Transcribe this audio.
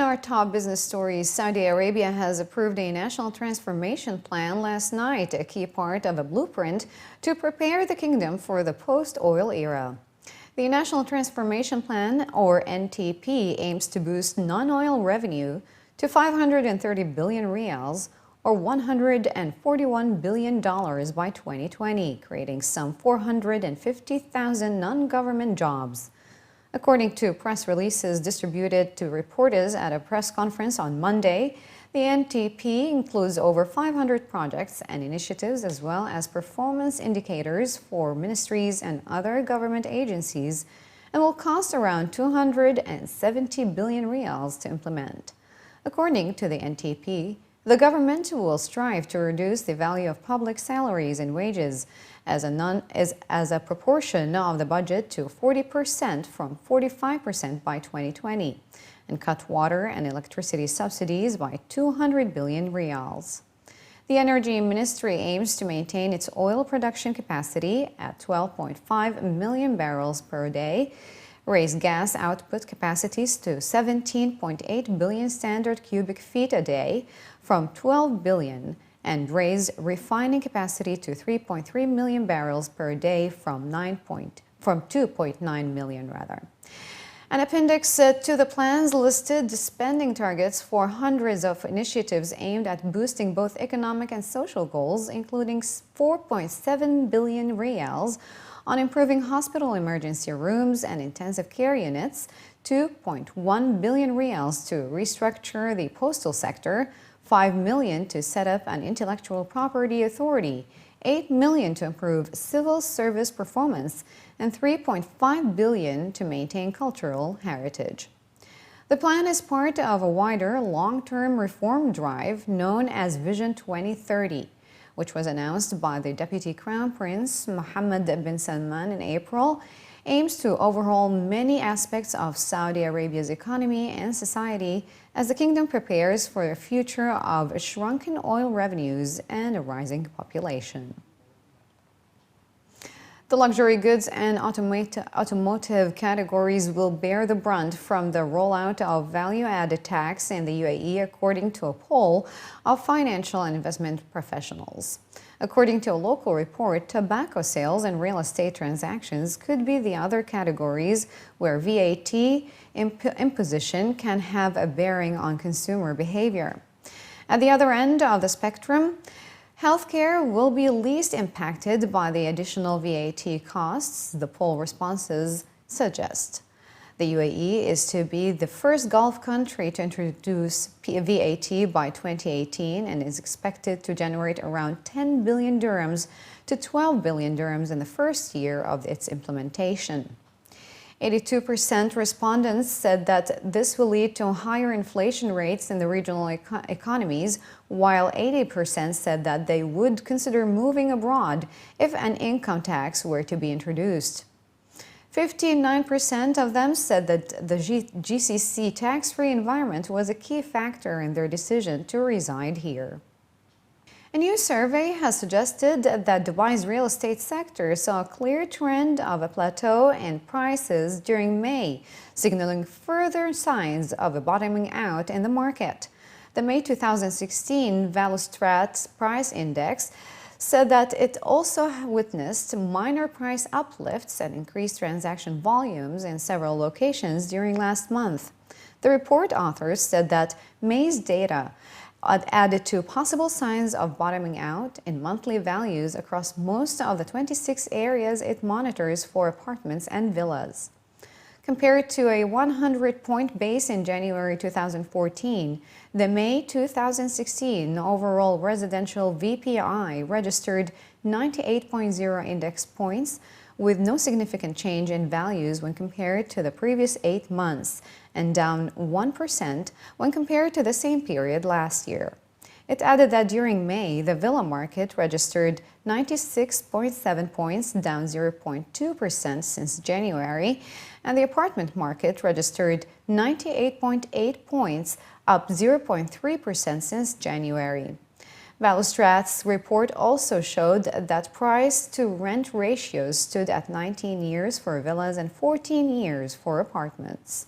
In our top business stories, Saudi Arabia has approved a national transformation plan last night, a key part of a blueprint to prepare the kingdom for the post-oil era. The National Transformation Plan, or NTP, aims to boost non-oil revenue to 530 billion riyals, or $141 billion by 2020, creating some 450,000 non-government jobs. According to press releases distributed to reporters at a press conference on Monday, the NTP includes over 500 projects and initiatives as well as performance indicators for ministries and other government agencies and will cost around 270 billion riyals to implement. According to the NTP, the government will strive to reduce the value of public salaries and wages as a proportion of the budget to 40% from 45% by 2020 and cut water and electricity subsidies by 200 billion riyals. The Energy Ministry aims to maintain its oil production capacity at 12.5 million barrels per day, raise gas output capacities to 17.8 billion standard cubic feet a day from 12 billion, and raise refining capacity to 3.3 million barrels per day from 2.9 million rather. An appendix to the plans listed spending targets for hundreds of initiatives aimed at boosting both economic and social goals, including 4.7 billion riyals on improving hospital emergency rooms and intensive care units, 2.1 billion riyals to restructure the postal sector, 5 million to set up an intellectual property authority, 8 million to improve civil service performance, and 3.5 billion to maintain cultural heritage. The plan is part of a wider long-term reform drive known as Vision 2030, which was announced by the Deputy Crown Prince Mohammed bin Salman in April, aims to overhaul many aspects of Saudi Arabia's economy and society as the kingdom prepares for a future of shrunken oil revenues and a rising population. The luxury goods and automotive categories will bear the brunt from the rollout of value-added tax in the UAE, according to a poll of financial and investment professionals. According to a local report, tobacco sales and real estate transactions could be the other categories where VAT imposition can have a bearing on consumer behavior. At the other end of the spectrum, healthcare will be least impacted by the additional VAT costs, the poll responses suggest. The UAE is to be the first Gulf country to introduce VAT by 2018 and is expected to generate around 10 billion dirhams to 12 billion dirhams in the first year of its implementation. 82% respondents said that this will lead to higher inflation rates in the regional economies, while 80% said that they would consider moving abroad if an income tax were to be introduced. 59% of them said that the GCC tax-free environment was a key factor in their decision to reside here. A new survey has suggested that Dubai's real estate sector saw a clear trend of a plateau in prices during May, signaling further signs of a bottoming out in the market. The May 2016 Valustrat Price Index said that it also witnessed minor price uplifts and increased transaction volumes in several locations during last month. The report authors said that May's data added to possible signs of bottoming out in monthly values across most of the 26 areas it monitors for apartments and villas. Compared to a 100-point base in January 2014, the May 2016 overall residential VPI registered 98.0 index points, with no significant change in values when compared to the previous 8 months, and down 1% when compared to the same period last year. It added that during May, the villa market registered 96.7 points, down 0.2% since January, and the apartment market registered 98.8 points, up 0.3% since January. Valustrat's report also showed that price-to-rent ratios stood at 19 years for villas and 14 years for apartments.